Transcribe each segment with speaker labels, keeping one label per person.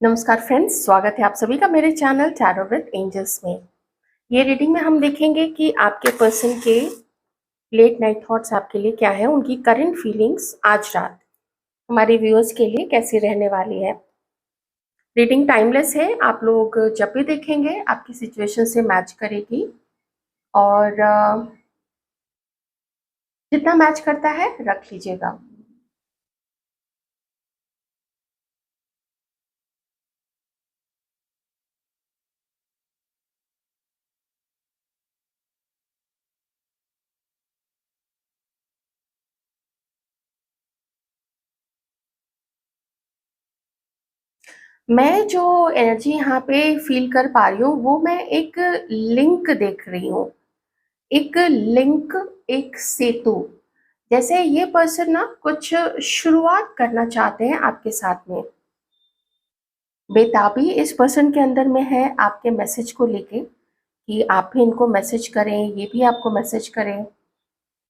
Speaker 1: नमस्कार फ्रेंड्स, स्वागत है आप सभी का मेरे चैनल टैरो विद एंजल्स में। ये रीडिंग में हम देखेंगे कि आपके पर्सन के लेट नाइट थॉट्स आपके लिए क्या है, उनकी करंट फीलिंग्स आज रात हमारे व्यूअर्स के लिए कैसी रहने वाली है। रीडिंग टाइमलेस है, आप लोग जब भी देखेंगे आपकी सिचुएशन से मैच करेगी और जितना मैच करता है रख लीजिएगा। मैं जो एनर्जी यहाँ पे फील कर पा रही हूँ वो मैं एक लिंक देख रही हूँ। एक लिंक, एक सेतु। जैसे ये पर्सन ना कुछ शुरुआत करना चाहते हैं आपके साथ में। बेताबी इस पर्सन के अंदर में है आपके मैसेज को लेके कि आप भी इनको मैसेज करें, ये भी आपको मैसेज करें।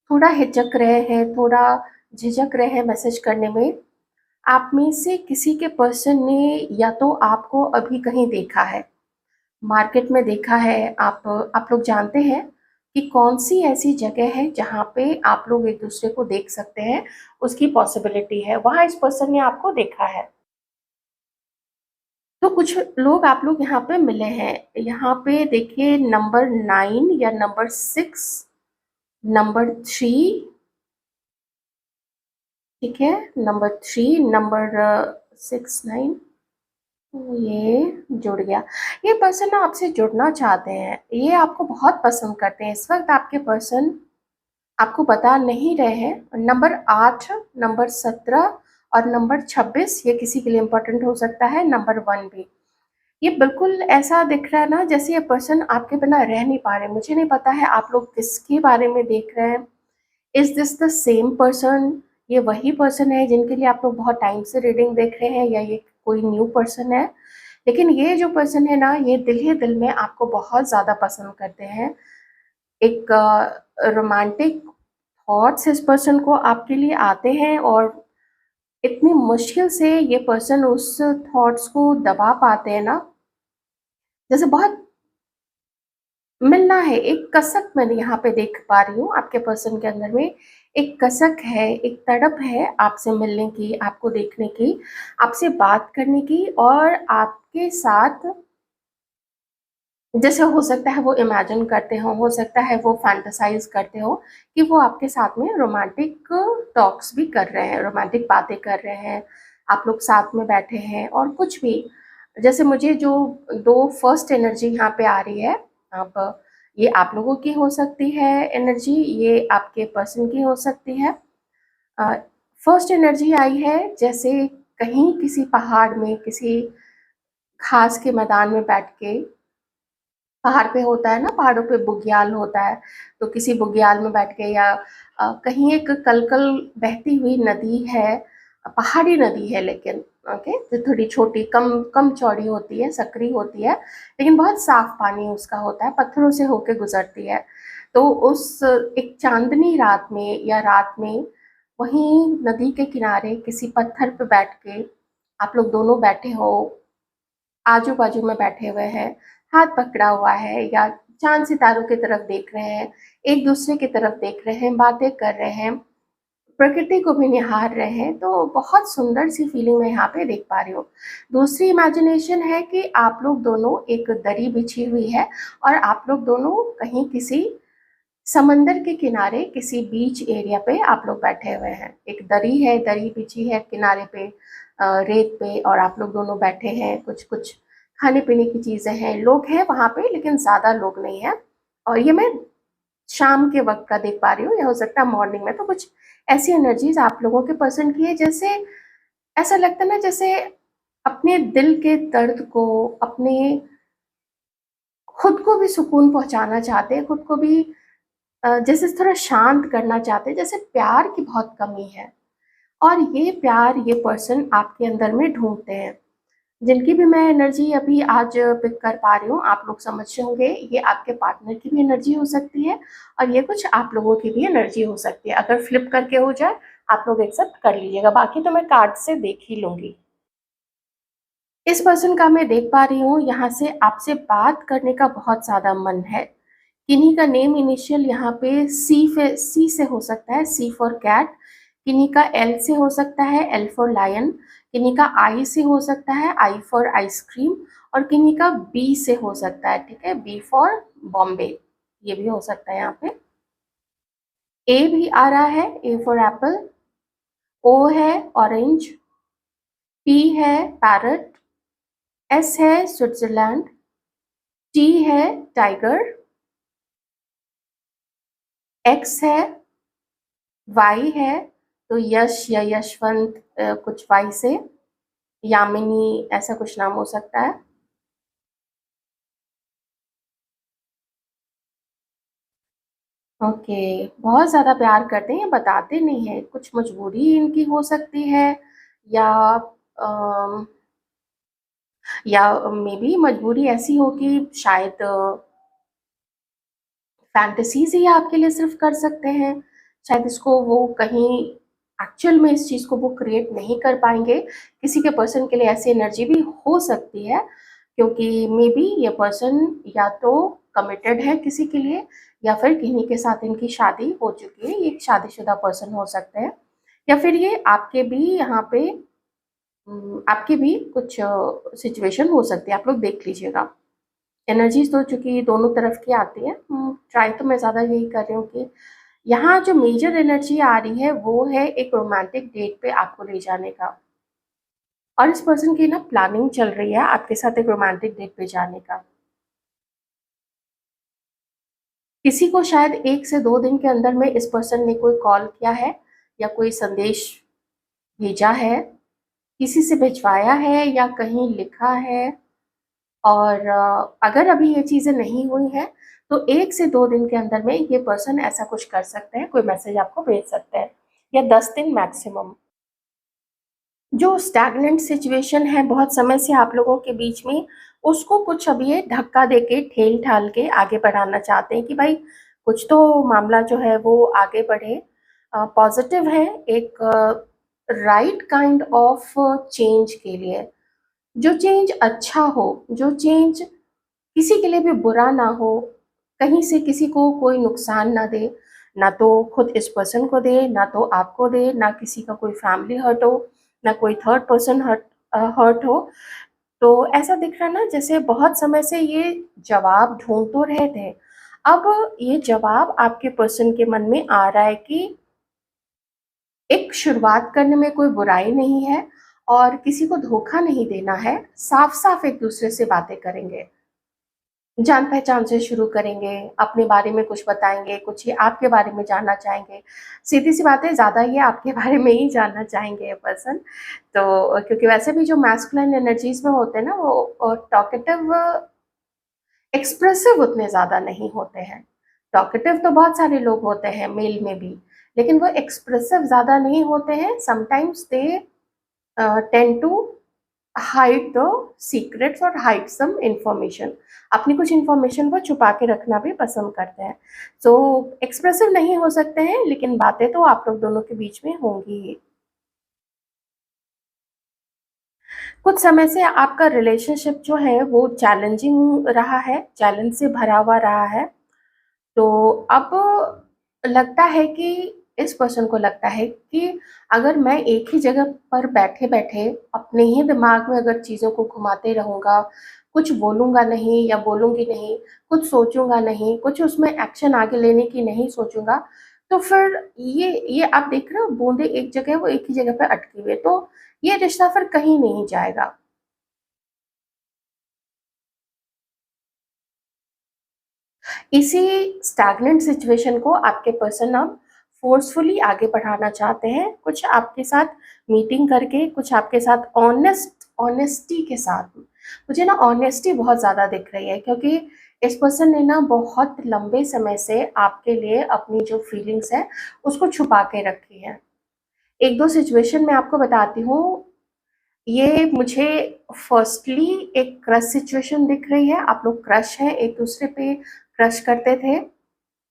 Speaker 1: थोड़ा हिचक रहे हैं, थोड़ा झिझक रहे हैं मैसेज करने में। आप में से किसी के पर्सन ने या तो आपको अभी कहीं देखा है, मार्केट में देखा है। आप लोग जानते हैं कि कौन सी ऐसी जगह है जहाँ पे आप लोग एक दूसरे को देख सकते हैं, उसकी पॉसिबिलिटी है, वहाँ इस पर्सन ने आपको देखा है। तो कुछ लोग आप लोग यहाँ पे मिले हैं। यहाँ पे देखिए नंबर 9 या नंबर 6, नंबर 3, ठीक है, नंबर 3, नंबर 6, 9, ये जुड़ गया। ये पर्सन ना आपसे जुड़ना चाहते हैं, ये आपको बहुत पसंद करते हैं। इस वक्त आपके पर्सन आपको बता नहीं रहे हैं। नंबर 8, नंबर 17 और नंबर 26 ये किसी के लिए इम्पोर्टेंट हो सकता है। नंबर 1 भी। ये बिल्कुल ऐसा दिख रहा है ना जैसे ये पर्सन आपके बिना रह नहीं पा रहे। मुझे नहीं पता है आप लोग किसके बारे में देख रहे हैं। Is this the same person? ये वही पर्सन है जिनके लिए आप लोग बहुत टाइम से रीडिंग देख रहे हैं, या ये कोई न्यू पर्सन है? लेकिन ये जो पर्सन है ना, ये दिल ही दिल में आपको बहुत ज़्यादा पसंद करते हैं। एक रोमांटिक थॉट्स इस पर्सन को आपके लिए आते हैं और इतनी मुश्किल से ये पर्सन उस थॉट्स को दबा पाते हैं ना, जैसे बहुत मिलना है। एक कसक मैंने यहाँ पे देख पा रही हूँ आपके पर्सन के अंदर में। एक कसक है, एक तड़प है आपसे मिलने की, आपको देखने की, आपसे बात करने की, और आपके साथ जैसे हो सकता है वो इमेजिन करते हो सकता है वो फैंटेसाइज करते हो कि वो आपके साथ में रोमांटिक टॉक्स भी कर रहे हैं, रोमांटिक बातें कर रहे हैं, आप लोग साथ में बैठे हैं और कुछ भी। जैसे मुझे जो दो फर्स्ट एनर्जी यहाँ पे आ रही है, आप ये आप लोगों की हो सकती है एनर्जी, ये आपके पर्सन की हो सकती है। फर्स्ट एनर्जी आई है जैसे कहीं किसी पहाड़ में, किसी घास के मैदान में बैठ के, पहाड़ पे होता है ना, पहाड़ों पे बुग्याल होता है, तो किसी बुग्याल में बैठ के, या कहीं एक कलकल बहती हुई नदी है, पहाड़ी नदी है लेकिन ओके, जो थोड़ी छोटी, कम कम चौड़ी होती है, सकरी होती है, लेकिन बहुत साफ पानी उसका होता है, पत्थरों से होके गुजरती है। तो उस एक चांदनी रात में या रात में वहीं नदी के किनारे किसी पत्थर पे बैठ के आप लोग दोनों बैठे हो, आजू बाजू में बैठे हुए हैं, हाथ पकड़ा हुआ है, या चांद सितारों की तरफ देख रहे हैं, एक दूसरे की तरफ देख रहे हैं, बातें कर रहे हैं, प्रकृति को भी निहार रहे हैं। तो बहुत सुंदर सी फीलिंग मैं यहाँ पे देख पा रही हूँ। दूसरी इमेजिनेशन है कि आप लोग दोनों, एक दरी बिछी हुई है और आप लोग दोनों कहीं किसी समंदर के किनारे, किसी बीच एरिया पे आप लोग बैठे हुए हैं। एक दरी है, दरी बिछी है किनारे पे, रेत पे, और आप लोग दोनों बैठे हैं। कुछ कुछ खाने पीने की चीजें हैं, लोग हैं वहां पे लेकिन ज्यादा लोग नहीं है। और ये मैं शाम के वक्त का देख पा रही हूँ, या हो सकता है मॉर्निंग में। तो कुछ ऐसी एनर्जीज आप लोगों के पर्सन की है, जैसे ऐसा लगता है ना जैसे अपने दिल के दर्द को, अपने खुद को भी सुकून पहुंचाना चाहते हैं, खुद को भी जैसे थोड़ा शांत करना चाहते हैं, जैसे प्यार की बहुत कमी है। और ये प्यार ये पर्सन आपके अंदर में ढूंढते हैं। जिनकी भी मैं एनर्जी अभी आज पिक कर पा रही हूँ, आप लोग समझ रहे होंगे ये आपके पार्टनर की भी एनर्जी हो सकती है, और ये कुछ आप लोगों की भी एनर्जी हो सकती है। अगर फ्लिप करके हो जाए आप लोग एक्सेप्ट कर लीजिएगा, बाकी तो मैं कार्ड से देख ही लूंगी। इस पर्सन का मैं देख पा रही हूँ यहाँ से आपसे बात करने का बहुत ज़्यादा मन है। किन्हीं का नेम इनिशियल यहाँ पे सी से हो सकता है, सी फॉर कैट, किन्हीं का एल से हो सकता है, एल फॉर लायन, किन्हीं का आई से हो सकता है, आई फॉर आइसक्रीम, और किन्हीं का बी से हो सकता है, ठीक है, बी फॉर बॉम्बे, ये भी हो सकता है यहाँ पे। ए भी आ रहा है, ए फॉर एप्पल, ओ है ऑरेंज, पी है पैरट, एस है स्विट्जरलैंड, टी है टाइगर, एक्स है, वाई है तो यश या यशवंत, कुछ वाई से, यामिनी, ऐसा कुछ नाम हो सकता है। ओके, बहुत ज़्यादा प्यार करते हैं, बताते नहीं है, कुछ मजबूरी इनकी हो सकती है, या अम, या मे बी मजबूरी ऐसी हो कि शायद फैंटेसीज ही आपके लिए सिर्फ कर सकते हैं, शायद इसको वो कहीं एक्चुअल में इस चीज़ को वो क्रिएट नहीं कर पाएंगे। किसी के पर्सन के लिए ऐसी एनर्जी भी हो सकती है, क्योंकि मे बी ये पर्सन या तो कमिटेड है किसी के लिए, या फिर किन्हीं के साथ इनकी शादी हो चुकी है, ये एक शादीशुदा पर्सन हो सकते हैं, या फिर ये आपके भी यहाँ पे आपकी भी कुछ सिचुएशन हो सकती है, आप लोग देख लीजिएगा। एनर्जीज तो चूंकि दोनों तरफ की आती है, ट्राई तो मैं ज़्यादा यही कर रही हूँ कि यहाँ जो मेजर एनर्जी आ रही है वो है एक रोमांटिक डेट पे आपको ले जाने का, और इस पर्सन की ना प्लानिंग चल रही है आपके साथ एक रोमांटिक डेट पे जाने का। किसी को शायद 1 से 2 दिन के अंदर में इस पर्सन ने कोई कॉल किया है, या कोई संदेश भेजा है, किसी से भिजवाया है या कहीं लिखा है, और अगर अभी ये चीज़ें नहीं हुई हैं तो 1 से 2 दिन के अंदर में ये पर्सन ऐसा कुछ कर सकते हैं, कोई मैसेज आपको भेज सकते हैं, या 10 दिन मैक्सिमम। जो स्टैग्नेंट सिचुएशन है बहुत समय से आप लोगों के बीच में, उसको कुछ अब ये धक्का देके ठेल ठाल के आगे बढ़ाना चाहते हैं कि भाई कुछ तो मामला जो है वो आगे बढ़े, पॉजिटिव है, एक राइट काइंड ऑफ चेंज के लिए, जो चेंज अच्छा हो, जो चेंज किसी के लिए भी बुरा ना हो, कहीं से किसी को कोई नुकसान ना दे, ना तो खुद इस पर्सन को दे, ना तो आपको दे, ना किसी का कोई फैमिली हर्ट हो, ना कोई थर्ड पर्सन हर्ट हो। तो ऐसा दिख रहा है ना जैसे बहुत समय से ये जवाब ढूंढ तो रहे थे, अब ये जवाब आपके पर्सन के मन में आ रहा है कि एक शुरुआत करने में कोई बुराई नहीं है, और किसी को धोखा नहीं देना है, साफ साफ एक दूसरे से बातें करेंगे, जान पहचान से शुरू करेंगे, अपने बारे में कुछ बताएंगे, कुछ ये आपके बारे में जानना चाहेंगे, सीधी सी बात है, ज़्यादा ये आपके बारे में ही जानना चाहेंगे ये पर्सन। तो क्योंकि वैसे भी जो मैस्कुलिन एनर्जीज में होते हैं ना वो टॉकेटिव, एक्सप्रेसिव उतने ज़्यादा नहीं होते हैं। टॉकेटिव तो बहुत सारे लोग होते हैं मेल में भी, लेकिन वो एक्सप्रेसिव ज़्यादा नहीं होते हैं, sometimes they tend to hide the secrets और हाइड सम इंफॉर्मेशन, अपनी कुछ इंफॉर्मेशन वो छुपा के रखना भी पसंद करते हैं। सो एक्सप्रेसिव नहीं हो सकते हैं, लेकिन बातें तो आप लोग दोनों के बीच में होंगी ही। कुछ समय से आपका रिलेशनशिप जो है वो चैलेंजिंग रहा है, चैलेंज से भरा हुआ रहा है। तो अब लगता है कि इस पर्सन को लगता है कि अगर मैं एक ही जगह पर बैठे-बैठे अपने ही दिमाग में अगर चीज़ों को घुमाते रहूँगा, कुछ बोलूँगा नहीं या बोलूँगी नहीं, कुछ सोचूँगा नहीं, कुछ उसमें एक्शन आगे लेने की नहीं सोचूँगा, तो फिर ये आप देख रहे हो बूँदें एक जगह वो एक ही जगह पे अटकी हुई है, तो ये रिश्ता फिर कहीं नहीं जाएगा। इसी स्टैग्नेंट सिचुएशन को आपके पर्सन अब फोर्सफुली आगे बढ़ाना चाहते हैं, कुछ आपके साथ मीटिंग करके, कुछ आपके साथ ऑनेस्टी के साथ। मुझे ना ऑनेस्टी बहुत ज़्यादा दिख रही है, क्योंकि इस पर्सन ने ना बहुत लंबे समय से आपके लिए अपनी जो फीलिंग्स है उसको छुपा के रखी है। एक दो सिचुएशन मैं आपको बताती हूँ। ये मुझे फर्स्टली एक क्रश सिचुएशन दिख रही है, आप लोग क्रश हैं, एक दूसरे पे क्रश करते थे,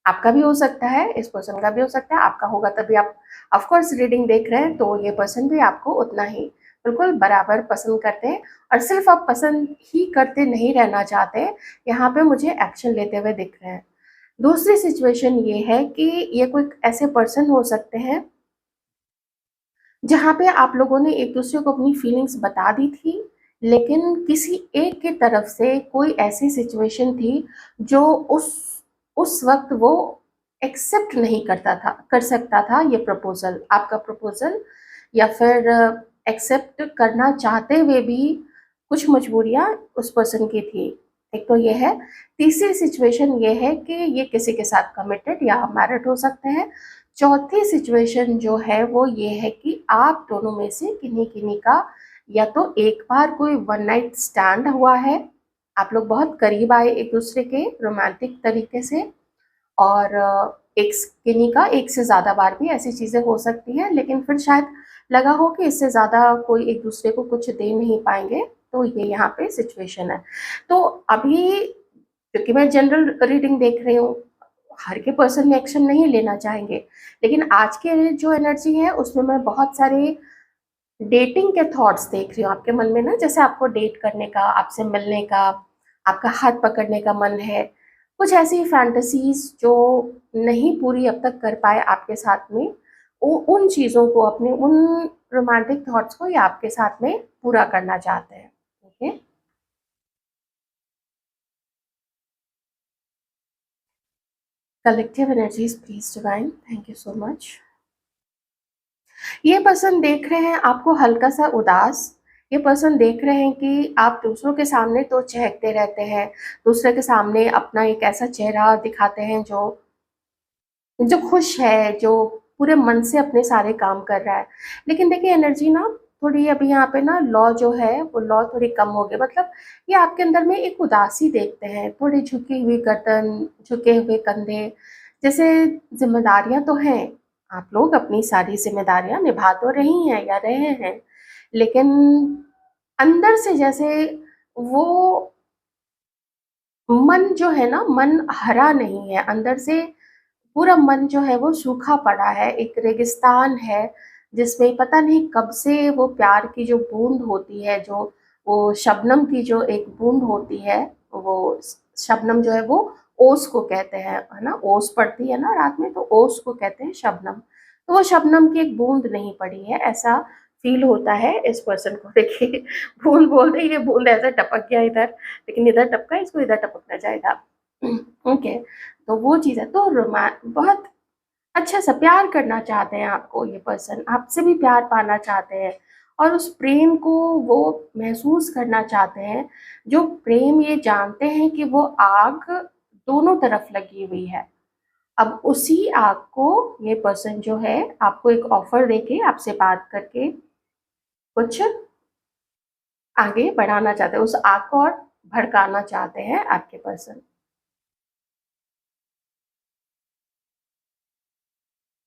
Speaker 1: आपका भी हो सकता है, इस पर्सन का भी हो सकता है, आपका होगा तभी आप ऑफ कोर्स रीडिंग देख रहे हैं, तो ये पर्सन भी आपको उतना ही बिल्कुल बराबर पसंद करते हैं और सिर्फ आप पसंद ही करते नहीं रहना चाहते, यहाँ पे मुझे एक्शन लेते हुए दिख रहे हैं। दूसरी सिचुएशन ये है कि ये कोई ऐसे पर्सन हो सकते हैं जहाँ पे आप लोगों ने एक-दूसरे को अपनी फीलिंग्स बता दी थी, लेकिन किसी एक की तरफ से कोई ऐसी सिचुएशन थी जो उस वक़्त वो एक्सेप्ट नहीं कर सकता था ये प्रपोज़ल, आपका प्रपोज़ल, या फिर एक्सेप्ट करना चाहते हुए भी कुछ मजबूरियाँ उस पर्सन की थी। एक तो ये है। तीसरी सिचुएशन ये है कि ये किसी के साथ कमिटेड या मैरिड हो सकते हैं। चौथी सिचुएशन जो है वो ये है कि आप दोनों में से किन्हीं-किन्हीं का या तो एक बार कोई वन नाइट स्टैंड हुआ है, आप लोग बहुत करीब आए एक-दूसरे के रोमांटिक तरीके से, और एक किन्हीं का एक से ज़्यादा बार भी ऐसी चीज़ें हो सकती हैं, लेकिन फिर शायद लगा हो कि इससे ज़्यादा कोई एक-दूसरे को कुछ दे नहीं पाएँगे, तो ये यहाँ पे सिचुएशन है। तो अभी क्योंकि मैं जनरल रीडिंग देख रही हूँ, हर के पर्सन एक्शन नहीं लेना चाहेंगे, लेकिन आज के जो एनर्जी है उसमें मैं बहुत सारे डेटिंग के थॉट्स देख रही हूँ आपके मन में ना, जैसे आपको डेट करने का, आपसे मिलने का, आपका हाथ पकड़ने का मन है। कुछ ऐसी फैंटेसीज़ जो नहीं पूरी अब तक कर पाए आपके साथ में, उ उन चीज़ों को, अपने उन रोमांटिक थॉट्स को ये आपके साथ में पूरा करना चाहते हैं। Okay? Collective energies please divine, thank you so much. ये पर्सन देख रहे हैं आपको हल्का-सा उदास, ये पर्सन देख रहे हैं कि आप दूसरों के सामने तो चहकते रहते हैं, दूसरे के सामने अपना एक ऐसा चेहरा दिखाते हैं जो जो खुश है, जो पूरे मन से अपने सारे काम कर रहा है। लेकिन देखिए एनर्जी ना थोड़ी अभी यहाँ पे ना लौ जो है, वो लौ थोड़ी कम हो गई, मतलब ये आपके अंदर में एक उदासी देखते हैं, थोड़ी झुकी हुई गर्दन, झुके हुए कंधे, जैसे ज़िम्मेदारियाँ तो हैं, आप लोग अपनी सारी ज़िम्मेदारियाँ निभा तो रही हैं या रहे हैं, लेकिन अंदर से जैसे वो मन जो है ना, मन हरा नहीं है, अंदर से पूरा मन जो है वो सूखा पड़ा है, एक रेगिस्तान है, जिसमें पता नहीं कब से वो प्यार की जो बूँद होती है, जो वो शबनम की जो एक बूँद होती है, वो शबनम जो है वो ओस को कहते हैं, है ना? ओस पड़ती है ना रात में, तो ओस को कहते हैं शबनम। तो वो शबनम की एक बूँद नहीं पड़ी है, ऐसा फ़ील होता है इस पर्सन को। देखिए बूँद बोल रही है, बूँद ऐसे टपक गया इधर, लेकिन इधर टपका, इसको इधर टपकना चाहिए था। ओके। तो वो चीज़ है, तो बहुत अच्छा-सा प्यार करना चाहते हैं आपको ये पर्सन, आपसे भी प्यार पाना चाहते हैं और उस प्रेम को वो महसूस करना चाहते हैं, जो प्रेम ये जानते हैं कि वो आग दोनों तरफ लगी हुई है। अब उसी आग को ये पर्सन जो है आपको एक ऑफ़र देके, आपसे बात करके कुछ आगे बढ़ाना चाहते हैं, उस आग को और भड़काना चाहते हैं आपके पर्सन।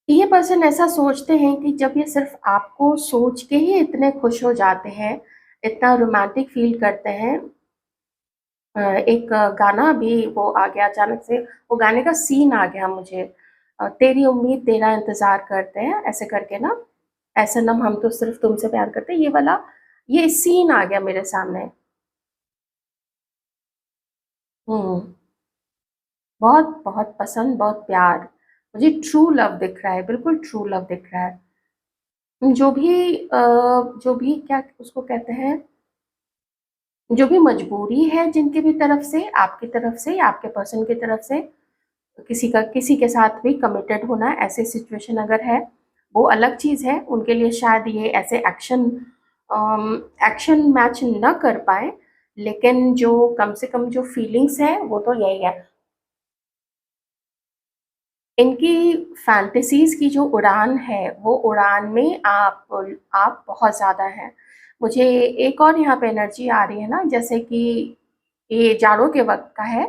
Speaker 1: ये पर्सन ऐसा सोचते हैं कि जब ये सिर्फ़ आपको सोच के ही इतने खुश हो जाते हैं, इतना रोमांटिक फ़ील करते हैं। एक गाना भी वो आ गया अचानक से, वो गाने का सीन आ गया मुझे। तेरी उम्मीद तेरा इंतज़ार करते हैं, ऐसे करके ना, ऐ सनम हम तो सिर्फ़ तुमसे प्यार करते हैं, ये वाला ये सीन आ गया मेरे सामने। हुँ, बहुत पसंद, बहुत प्यार। मुझे ट्रू लव दिख रहा है, बिल्कुल ट्रू लव दिख रहा है। जो भी क्या उसको कहते हैं, जो भी मजबूरी है जिनकी भी तरफ से, आपकी तरफ से या आपके पर्सन की तरफ से, किसी के साथ भी कमिटेड होना, ऐसी सिचुएशन अगर है, वो अलग चीज़ है। उनके लिए शायद ये ऐसे एक्शन मैच ना कर पाएँ, लेकिन जो कम से कम जो फीलिंग्स हैं, वो तो यही है। इनकी फैंटेसीज़ की जो उड़ान है, वो उड़ान में आप बहुत ज़्यादा हैं। मुझे एक और यहाँ पे एनर्जी आ रही है ना, जैसे कि ये जाड़ों के वक़्त का है,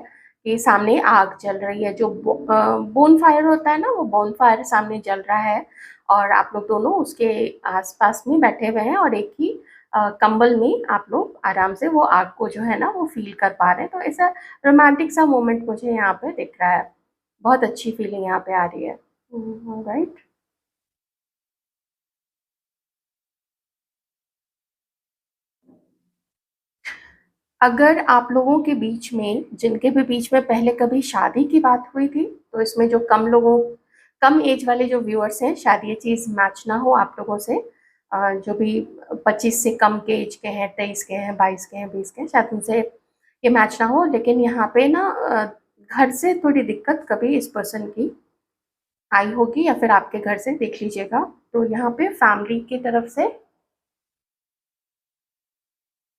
Speaker 1: कि सामने आग जल रही है, जो बोनफायर होता है ना, वो बोनफायर सामने जल रहा है और आप लोग दोनों उसके आस-पास में बैठे हुए हैं और एक ही कंबल में आप लोग आराम से वो आग को जो है ना, वो फ़ील कर पा रहे हैं। तो ऐसा रोमांटिक सा मोमेंट मुझे यहाँ पे दिख रहा है। बहुत अच्छी फीलिंग यहाँ पे आ रही है। राइट। अगर आप लोगों के बीच में, जिनके भी बीच में पहले कभी शादी की बात हुई थी, तो इसमें जो कम एज वाले जो व्यूअर्स हैं, शायद ये चीज़ मैच ना हो आप लोगों से। जो भी 25 से कम के एज के हैं, 23 के हैं, 22 के हैं, 20 के हैं, शायद उनसे ये मैच ना हो। लेकिन यहाँ पे ना घर से थोड़ी दिक्कत कभी इस पर्सन की आई होगी, या फिर आपके घर से, देख लीजिएगा। तो यहाँ पे फैमिली की तरफ से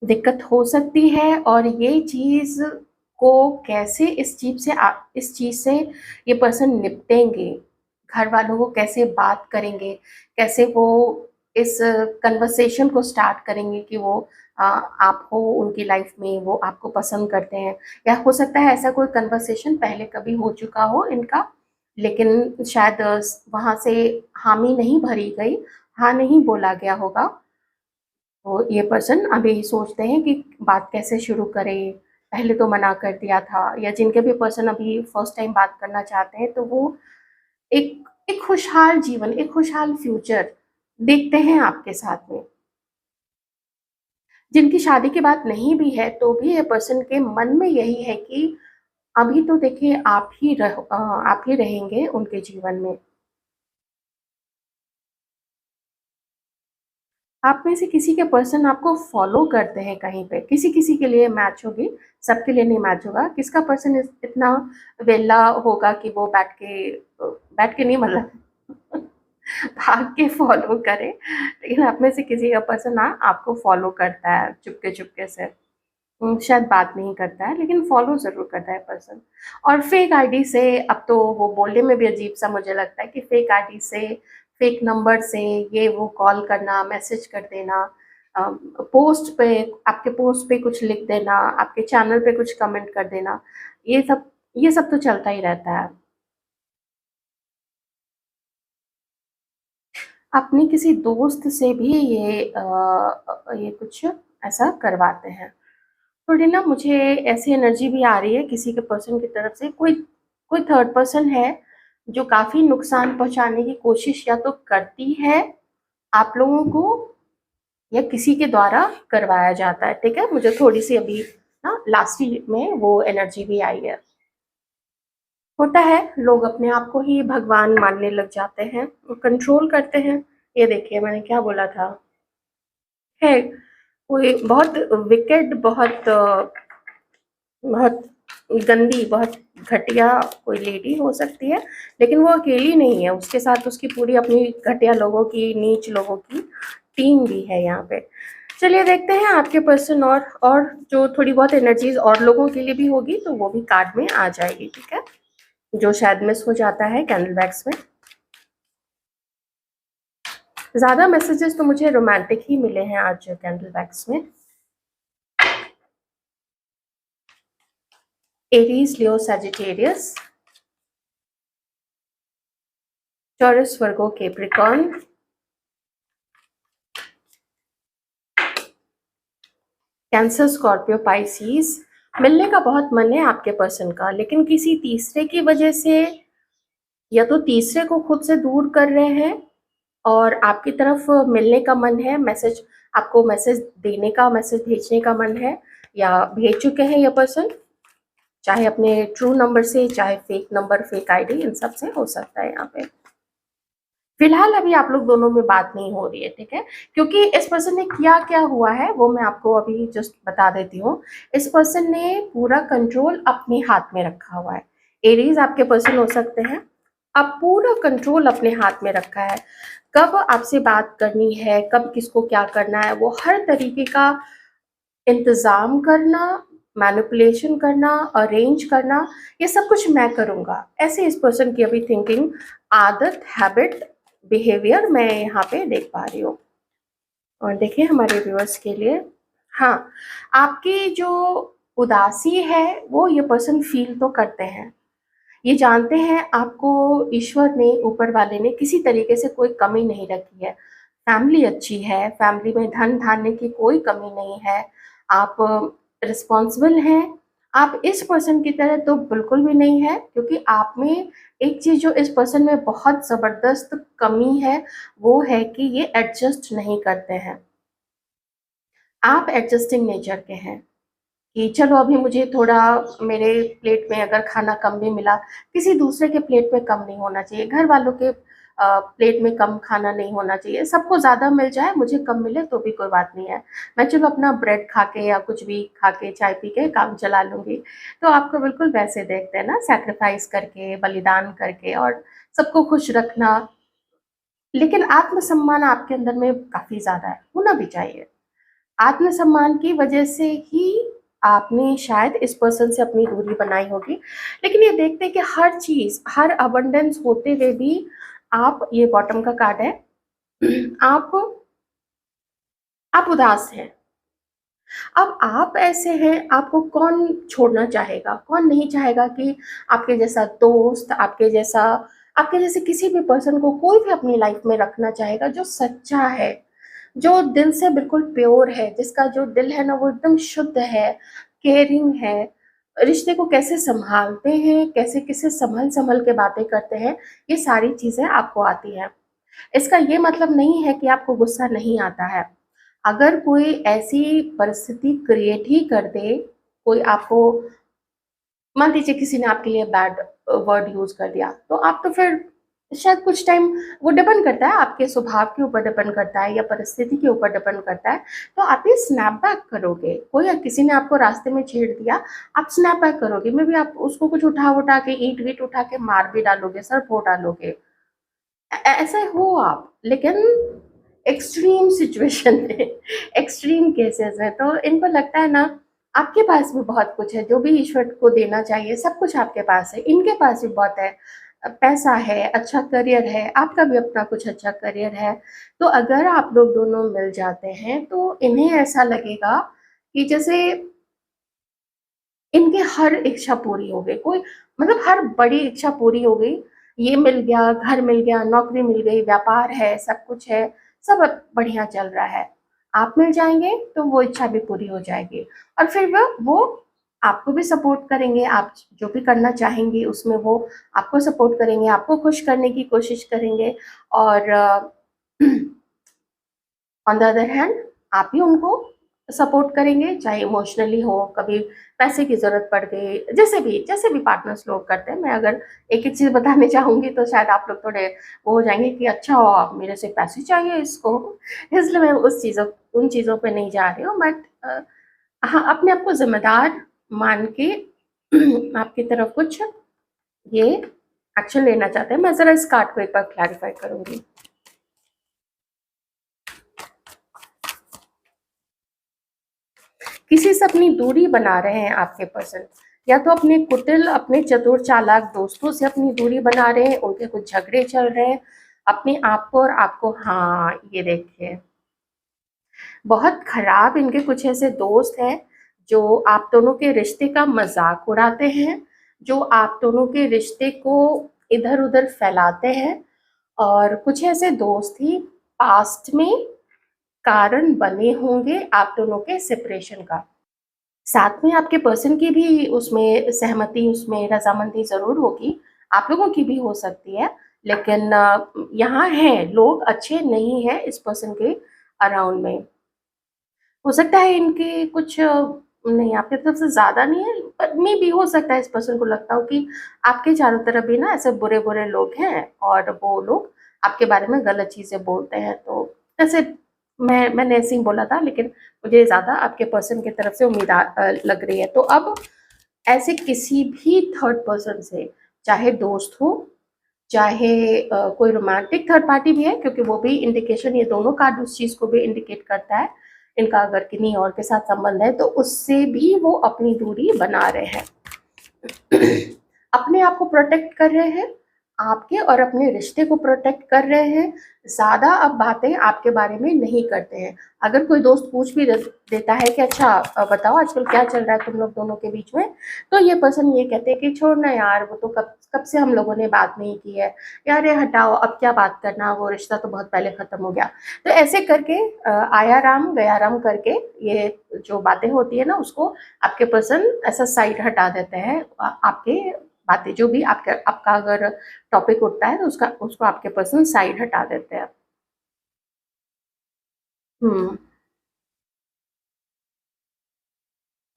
Speaker 1: दिक्कत हो सकती है, और ये चीज़ को कैसे इस चीज़ से ये पर्सन निपटेंगे, घर वालों को कैसे बात करेंगे, कैसे वो इस कन्वर्सेशन को स्टार्ट करेंगे कि वो आप हो उनकी लाइफ में, वो आपको पसंद करते हैं, या हो सकता है ऐसा कोई कन्वर्सेशन पहले कभी हो चुका हो इनका, लेकिन शायद वहाँ से हामी नहीं भरी गई, हाँ नहीं बोला गया होगा। तो ये पर्सन अभी सोचते हैं कि बात कैसे शुरू करें, पहले तो मना कर दिया था, या जिनके भी पर्सन अभी फर्स्ट टाइम बात करना चाहते हैं, तो वो एक एक खुशहाल जीवन, एक खुशहाल फ्यूचर देखते हैं आपके साथ में। जिनकी शादी की बात नहीं भी है, तो भी ये पर्सन के मन में यही है कि अभी तो देखिए आप ही रहेंगे उनके जीवन में। आप में से किसी के पर्सन आपको फॉलो करते हैं कहीं पे, किसी-किसी के लिए मैच होगी, सबके लिए नहीं मैच होगा। किसका पर्सन इतना वेला होगा कि वो बैठ के नहीं, मतलब भाग के फॉलो करे, लेकिन आप में से किसी का पर्सन ना आपको फॉलो करता है चुपके-चुपके से। शायद बात नहीं करता है, लेकिन फॉलो ज़रूर करता है पर्सन। और फेक आईडी से, अब तो वो बोलने में भी अजीब-सा मुझे लगता है कि फेक आईडी से, फेक नंबर से ये वो कॉल करना, मैसेज कर देना, अ, पोस्ट पे आपके पोस्ट पे कुछ लिख देना, आपके चैनल पे कुछ कमेंट कर देना, ये सब तो चलता ही रहता है। अपने किसी दोस्त से भी ये कुछ ऐसा करवाते हैं। थोड़ी ना मुझे ऐसी एनर्जी भी आ रही है किसी के पर्सन की तरफ से, कोई कोई थर्ड पर्सन है जो काफ़ी नुकसान पहुँचाने की कोशिश या तो करती है आप लोगों को, या किसी के द्वारा करवाया जाता है, ठीक है? मुझे थोड़ी-सी अभी ना लास्ट ही में वो एनर्जी भी आई है। होता है, लोग अपने आप को ही भगवान मानने लग जाते हैं, वो कंट्रोल करते हैं। ये देखिए मैंने क्या बोला था, है कोई बहुत विकेड, बहुत गंदी, बहुत घटिया कोई लेडी हो सकती है, लेकिन वो अकेली नहीं है, उसके साथ उसकी पूरी अपनी घटिया लोगों की, नीच लोगों की टीम भी है यहाँ पे। चलिए देखते हैं आपके पर्सन, और जो थोड़ी बहुत एनर्जीज़ और लोगों के लिए भी होगी, तो वो भी कार्ड में आ जाएगी, ठीक है? जो शायद मिस हो जाता है कैंडल वैक्स में। ज़्यादा मैसेजेस तो मुझे रोमांटिक ही मिले हैं आज कैंडल वैक्स में। एरीज, लियो, सजिटेरियस, टॉरस, वर्गो, कैप्रिकॉर्न, कैंसर, स्कॉर्पियो, पाइसिस। मिलने का बहुत मन है आपके पर्सन का, लेकिन किसी तीसरे की वजह से, या तो तीसरे को खुद से दूर कर रहे हैं, और आपकी तरफ मिलने का मन है, आपको मैसेज देने का, मैसेज भेजने का मन है, या भेज चुके हैं ये पर्सन, चाहे अपने ट्रू नंबर से, चाहे फेक नंबर, फेक आईडी, इन सब से हो सकता है यहाँ पे। फिलहाल अभी आप लोग दोनों में बात नहीं हो रही है, ठीक है? क्योंकि इस पर्सन ने किया क्या हुआ है वो मैं आपको अभी जस्ट बता देती हूँ। इस पर्सन ने पूरा कंट्रोल अपने हाथ में रखा हुआ है। एरीज आपके पर्सन हो सकते हैं। अब पूरा कंट्रोल अपने हाथ में रखा है। कब आपसे बात करनी है, कब किसको क्या करना है, वो हर तरीके का इंतज़ाम करना, मैनिपुलेशन करना, अरेंज करना, ये सब कुछ मैं करूँगा। ऐसे इस पर्सन की अभी थिंकिंग, आदत, हैबिट, बिहेवियर मैं यहाँ पे देख पा रही हूँ। और देखिए हमारे व्यूअर्स के लिए, हाँ, आपकी जो उदासी है वो ये पर्सन फ़ील तो करते हैं। ये जानते हैं आपको ईश्वर ने, ऊपर वाले ने किसी तरीके से कोई कमी नहीं रखी है। फैमिली अच्छी है, फैमिली में धन-धान्य की कोई कमी नहीं है। आप रिस्पॉन्सिबल हैं। आप इस पर्सन की तरह तो बिल्कुल भी नहीं है, क्योंकि आप में एक चीज़ जो इस पर्सन में बहुत ज़बरदस्त कमी है, वो है कि ये एडजस्ट नहीं करते हैं। आप एडजस्टिंग नेचर के हैं। कि चलो अभी मुझे थोड़ा मेरे प्लेट में अगर खाना कम भी मिला, किसी दूसरे के प्लेट में कम नहीं होना चाहिए, घर वालों के प्लेट में कम खाना नहीं होना चाहिए। सबको ज़्यादा मिल जाए, मुझे कम मिले तो भी कोई बात नहीं है। मैं चलो अपना ब्रेड खा के या कुछ भी खा के, चाय पी के काम चला लूँगी। तो आपको बिल्कुल वैसे देखते हैं ना, सैक्रिफाइस करके, बलिदान करके और सबको खुश रखना। लेकिन आत्मसम्मान आपके अंदर में काफ़ी ज़्यादा है, होना भी चाहिए। आत्मसम्मान की वजह से ही आपने शायद इस पर्सन से अपनी दूरी बनाई होगी। लेकिन ये देखते हैं कि हर चीज़, हर अबंडेंस होते हुए भी आप, ये बॉटम का कार्ड है, आप उदास हैं। अब आप ऐसे हैं, आपको कौन छोड़ना चाहेगा? कौन नहीं चाहेगा कि आपके जैसा दोस्त, आपके जैसे किसी भी पर्सन को कोई भी अपनी लाइफ में रखना चाहेगा जो सच्चा है, जो दिल से बिल्कुल प्योर है, जिसका जो दिल है ना वो एकदम शुद्ध है, केयरिंग है, रिश्ते को कैसे सँभालते हैं, कैसे किसे सँभल-सँभल के बातें करते हैं, ये सारी चीज़ें आपको आती हैं। इसका ये मतलब नहीं है कि आपको गुस्सा नहीं आता है। अगर कोई ऐसी परिस्थिति क्रिएट ही कर दे, कोई आपको, मान लीजिए किसी ने आपके लिए बैड वर्ड यूज़ कर दिया, तो आप तो फिर शायद कुछ टाइम, वो डिपेंड करता है आपके स्वभाव के ऊपर, डिपेंड करता है या परिस्थिति के ऊपर डिपेंड करता है। तो आप ये स्नैप बैक करोगे। कोई किसी ने आपको रास्ते में छेड़ दिया, आप स्नैप बैक करोगे। मे बी आप उसको कुछ उठा-वुठा के, ईंट-वीट उठा के मार भी डालोगे, सर फोड़ डालोगे। ऐसे हो आप, लेकिन एक्सट्रीम सिचुएशन में, एक्सट्रीम केसेस में तो इनको लगता है ना, आपके पास भी बहुत कुछ है, जो भी ईश्वर को देना चाहिए सब कुछ आपके पास है, इनके पास भी बहुत है, पैसा है, अच्छा करियर है, आपका भी अपना कुछ अच्छा करियर है। तो अगर आप लोग दोनों मिल जाते हैं तो इन्हें ऐसा लगेगा कि जैसे इनकी हर इच्छा पूरी हो गई, कोई मतलब हर बड़ी इच्छा पूरी हो गई। ये मिल गया, घर मिल गया, नौकरी मिल गई, व्यापार है, सब कुछ है, सब अब बढ़िया चल रहा है। आप मिल जाएँगे तो वो इच्छा भी पूरी हो जाएगी और फिर वो आपको भी सपोर्ट करेंगे, आप जो भी करना चाहेंगी उसमें वो आपको सपोर्ट करेंगे, आपको खुश करने की कोशिश करेंगे और ऑन द अदर हैंड आप ही उनको सपोर्ट करेंगे, चाहे इमोशनली हो, कभी पैसे की ज़रूरत पड़ गई, जैसे भी पार्टनर्स लोग करते हैं। मैं अगर एक-एक चीज़ बताने चाहूँगी तो शायद आप लोग थोड़े वो हो जाएँगे कि अच्छा मेरे से पैसे चाहिए इसको, इसलिए मैं उन चीज़ों पे नहीं जा रही हूँ। बट हाँ, अपने आप को ज़िम्मेदार मान के आपकी तरफ कुछ ये एक्शन लेना चाहते हैं। मैं ज़रा इस कार्ड को एक बार क्लैरिफ़ाई करूँगी। किसी से अपनी दूरी बना रहे हैं आपके पर्सन, या तो अपने कुटिल, अपने चतुर चालाक दोस्तों से अपनी दूरी बना रहे हैं, उनके कुछ झगड़े चल रहे हैं अपने आप को और आपको। हाँ, ये देखिए, बहुत खराब इनके कुछ ऐसे दोस्त हैं जो आप दोनों के रिश्ते का मजाक उड़ाते हैं, जो आप दोनों के रिश्ते को इधर उधर फैलाते हैं। और कुछ ऐसे दोस्त ही पास्ट में कारण बने होंगे आप दोनों के सेपरेशन का। साथ में आपके पर्सन की भी उसमें सहमति, उसमें रज़ामंदी ज़रूर होगी, आप लोगों की भी हो सकती है। लेकिन यहाँ हैं, लोग अच्छे नहीं हैं इस पर्सन के अराउंड में। हो सकता है इनके कुछ नहीं, आपकी तरफ से ज़्यादा नहीं है, पर मेबी हो सकता है इस पर्सन को लगता हो कि आपके चारों तरफ भी ना ऐसे बुरे-बुरे लोग हैं और वो लोग आपके बारे में गलत चीज़ें बोलते हैं। तो वैसे मैंने ऐसे ही बोला था, लेकिन मुझे ज़्यादा आपके पर्सन की तरफ से उम्मीद लग रही है। तो अब ऐसे किसी भी थर्ड पर्सन से, चाहे दोस्त हो, चाहे कोई रोमांटिक थर्ड पार्टी भी है, क्योंकि वो भी इंडिकेशन, ये दोनों कार्ड उस चीज़ को भी इंडिकेट करता है। इनका अगर किन्हीं और के साथ संबंध है तो उससे भी वो अपनी दूरी बना रहे हैं। अपने आप को प्रोटेक्ट कर रहे हैं, आपके और अपने रिश्ते को प्रोटेक्ट कर रहे हैं। ज़्यादा अब बातें आपके बारे में नहीं करते हैं। अगर कोई दोस्त पूछ भी देता है कि अच्छा बताओ आजकल क्या चल रहा है तुम लोग दोनों के बीच में, तो ये पर्सन ये कहते हैं कि छोड़ ना यार, वो तो कब कब से हम लोगों ने बात नहीं की है, यार ये हटाओ, अब क्या बात करना, वो रिश्ता तो बहुत पहले ख़त्म हो गया। तो ऐसे करके आया राम गया राम करके ये जो बातें होती है ना, उसको आपके पर्सन ऐसा साइड हटा देते हैं। आपके बातें जो भी आपका अगर टॉपिक उठता है तो उसको आपके पर्सन साइड हटा देते हैं। हुँ।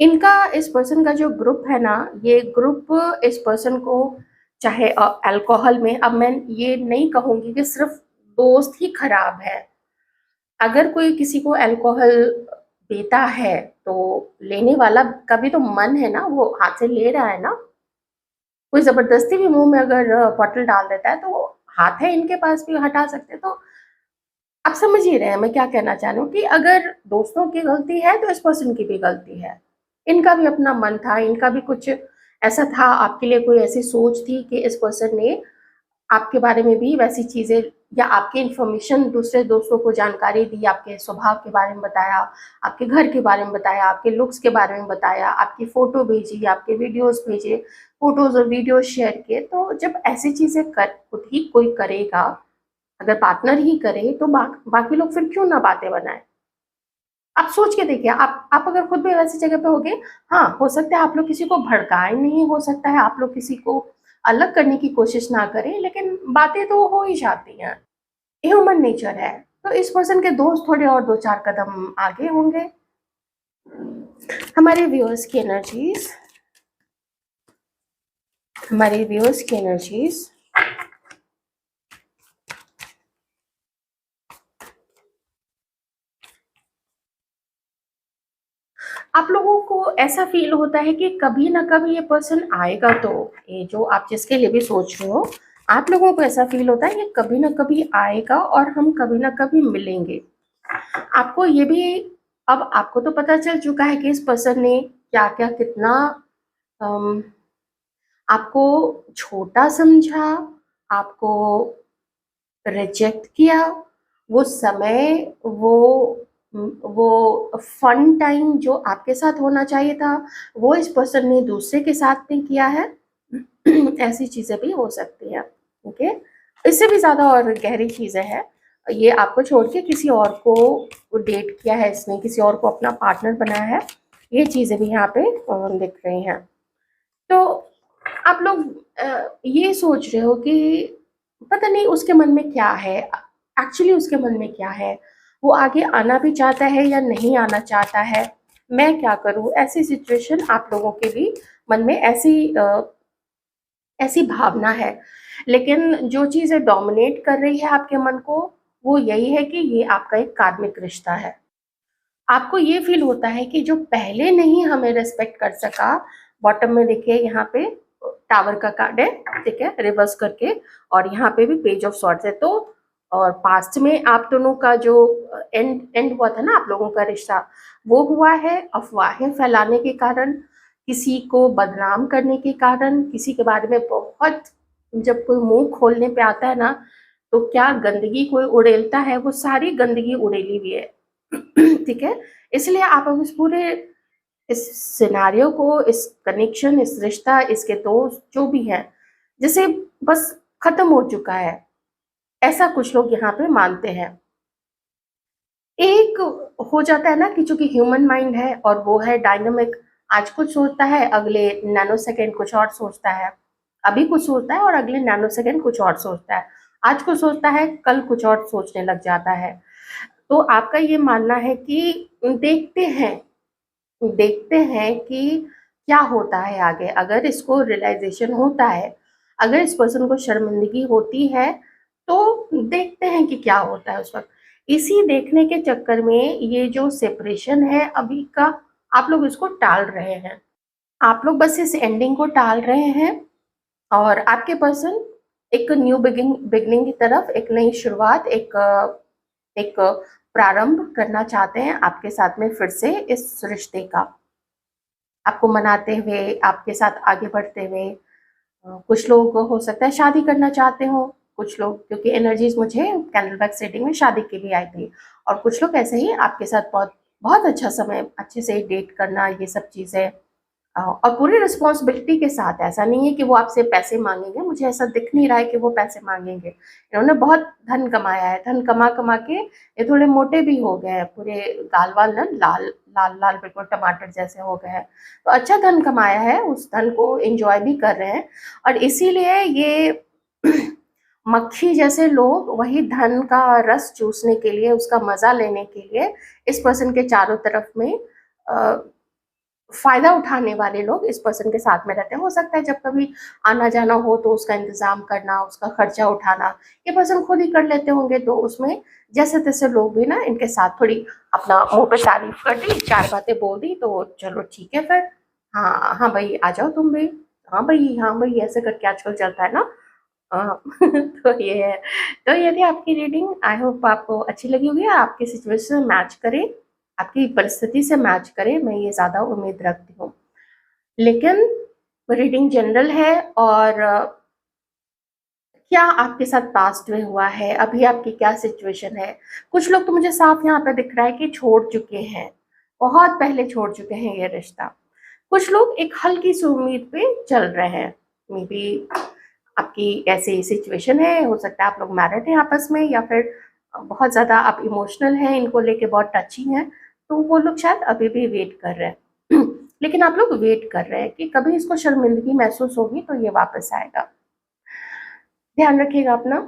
Speaker 1: इनका इस पर्सन का जो ग्रुप है ना, ये ग्रुप इस पर्सन को चाहे अल्कोहल में, अब मैं ये नहीं कहूँगी कि सिर्फ दोस्त ही खराब है। अगर कोई किसी को अल्कोहल देता है तो लेने वाला का भी तो मन है ना, वो हाथ से ले रहा है ना। कोई जबरदस्ती भी मुंह में अगर बॉटल डाल देता है तो हाथ है इनके पास भी हटा सकते हैं। तो आप समझ ही रहे हैं मैं क्या कहना चाह रही हूँ कि अगर दोस्तों की गलती है तो इस पर्सन की भी गलती है। इनका भी अपना मन था, इनका भी कुछ ऐसा था, आपके लिए कोई ऐसी सोच थी कि इस पर्सन ने आपके बारे में भी वैसी चीजें या आपकी इंफॉर्मेशन दूसरे दोस्तों को जानकारी दी, आपके स्वभाव के बारे में बताया, आपके घर के बारे में बताया, आपके लुक्स के बारे में बताया, आपकी फोटो भेजी, आपके वीडियोस भेजे, फोटोज और वीडियोस शेयर किए। तो जब ऐसी चीजें खुद ही कोई करेगा, अगर पार्टनर ही करे तो बाकी लोग फिर क्यों ना बातें बनाए। आप सोच के देखिए, आप अगर खुद भी वैसी जगह पे होगे, हाँ हो सकता है आप लोग किसी को भड़काए नहीं, हो सकता है आप लोग किसी को अलग करने की कोशिश ना करें, लेकिन बातें तो हो ही जाती हैं, ह्यूमन नेचर है। तो इस पर्सन के दोस्त थोड़े और दो चार कदम आगे होंगे। हमारे व्यूअर्स की एनर्जीज, हमारे व्यूअर्स की एनर्जीज, आप लोगों को ऐसा फील होता है कि कभी ना कभी ये पर्सन आएगा। तो ये जो आप जिसके लिए भी सोच रहे हो, आप लोगों को ऐसा फील होता है ये कभी ना कभी आएगा और हम कभी ना कभी मिलेंगे। आपको ये भी, अब आपको तो पता चल चुका है कि इस पर्सन ने क्या क्या कितना अम, आपको छोटा समझा, आपको रिजेक्ट किया। वो समय, वो फन टाइम जो आपके साथ होना चाहिए था, वो इस पर्सन ने दूसरे के साथ में किया है। ऐसी चीजें भी हो सकती हैं। ओके, इससे भी ज्यादा और गहरी चीजें हैं। ये आपको छोड़ के किसी और को डेट किया है इसने, किसी और को अपना पार्टनर बनाया है। ये चीजें भी यहाँ पे दिख रही हैं। तो आप लोग ये सोच रहे हो कि पता नहीं उसके मन में क्या है, एक्चुअली उसके मन में क्या है, वो आगे आना भी चाहता है या नहीं आना चाहता है, मैं क्या करूं। ऐसी सिचुएशन आप लोगों के भी मन में ऐसी भावना है। लेकिन जो चीज़ें डोमिनेट कर रही है आपके मन को, वो यही है कि ये आपका एक कार्मिक रिश्ता है। आपको ये फील होता है कि जो पहले नहीं हमें रिस्पेक्ट कर सका, बॉटम में देखिए यहाँ पे टावर का कार्ड है, ठीक है, रिवर्स करके, और यहाँ पे भी पेज ऑफ सॉर्ड्स है। तो और पास्ट में आप दोनों का जो एंड एंड हुआ था ना आप लोगों का रिश्ता, वो हुआ है अफवाहें फैलाने के कारण, किसी को बदनाम करने के कारण, किसी के बारे में बहुत, जब कोई मुंह खोलने पे आता है ना, तो क्या गंदगी कोई उड़ेलता है, वो सारी गंदगी उड़ेली हुई है। ठीक है, इसलिए आप अब इस पूरे इस सिनारियो को, इस कनेक्शन, इस रिश्ता, इसके दोस्त जो भी हैं, जैसे बस खत्म हो चुका है, ऐसा कुछ लोग यहाँ पे मानते हैं। एक हो जाता है ना कि चूंकि ह्यूमन माइंड है और वो है डायनामिक, आज कुछ सोचता है अगले नैनो सेकेंड कुछ और सोचता है, अभी कुछ सोचता है और अगले नैनो सेकेंड कुछ और सोचता है, आज कुछ सोचता है कल कुछ और सोचने लग जाता है। तो आपका ये मानना है कि देखते हैं कि क्या होता है आगे। अगर इसको रियलाइजेशन होता है, अगर इस पर्सन को शर्मिंदगी होती है, तो देखते हैं कि क्या होता है उस वक्त। इसी देखने के चक्कर में ये जो सेपरेशन है अभी का, आप लोग इसको टाल रहे हैं, आप लोग बस इस एंडिंग को टाल रहे हैं। और आपके पर्सन एक न्यू बिगनिंग की तरफ, एक नई शुरुआत, एक प्रारंभ करना चाहते हैं आपके साथ में फिर से इस रिश्ते का, आपको मनाते हुए, आपके साथ आगे बढ़ते हुए। कुछ लोग हो सकता है शादी करना चाहते हो, कुछ लोग, क्योंकि एनर्जीज मुझे कैंडल बैक रीडिंग में शादी की भी आई थी, और कुछ लोग ऐसे ही आपके साथ बहुत बहुत अच्छा समय, अच्छे से डेट करना, ये सब चीज़ें। और पूरी रिस्पॉन्सिबिलिटी के साथ, ऐसा नहीं है कि वो आपसे पैसे मांगेंगे, मुझे ऐसा दिख नहीं रहा है कि वो पैसे मांगेंगे। इन्होंने बहुत धन कमाया है, धन कमा कमा के ये थोड़े मोटे भी हो गए हैं, पूरे गाल वाल ना लाल लाल लाल बिल्कुल टमाटर जैसे हो गए हैं। तो अच्छा धन कमाया है, उस धन को एंजॉय भी कर रहे हैं, और इसीलिए ये मक्खी जैसे लोग वही धन का रस चूसने के लिए, उसका मजा लेने के लिए इस पर्सन के चारों तरफ में फायदा उठाने वाले लोग इस पर्सन के साथ में रहते हैं। हो सकता है जब कभी आना जाना हो तो उसका इंतजाम करना, उसका खर्चा उठाना ये पर्सन खुद ही कर लेते होंगे, तो उसमें जैसे तैसे लोग भी ना इनके साथ थोड़ी अपना मुंह पे तारीफ कर दी, चार बातें बोल दी, तो चलो ठीक है फिर, हाँ हाँ भाई आ जाओ तुम भी, हाँ भाई हाँ भाई, ऐसे करके आजकल चलता है ना। तो ये है। तो ये थी आपकी रीडिंग। आई होप आपको अच्छी लगी होगी, आपकी सिचुएशन से मैच करे, आपकी परिस्थिति से मैच करे, मैं ये ज़्यादा उम्मीद रखती हूँ। लेकिन रीडिंग जनरल है, और क्या आपके साथ पास्ट में हुआ है, अभी आपकी क्या सिचुएशन है। कुछ लोग तो मुझे साफ यहाँ पे दिख रहा है कि छोड़ चुके हैं, बहुत पहले छोड़ चुके हैं ये रिश्ता। कुछ लोग एक हल्की सी उम्मीद पे चल रहे हैं। मे बी आपकी ऐसी सिचुएशन है, हो सकता है आप लोग मैरिड हैं आपस में, या फिर बहुत ज़्यादा आप इमोशनल हैं, इनको लेके बहुत टची हैं, तो वो लोग शायद अभी भी वेट कर रहे हैं। लेकिन आप लोग वेट कर रहे हैं कि कभी इसको शर्मिंदगी महसूस होगी तो ये वापस आएगा। ध्यान रखिएगा अपना।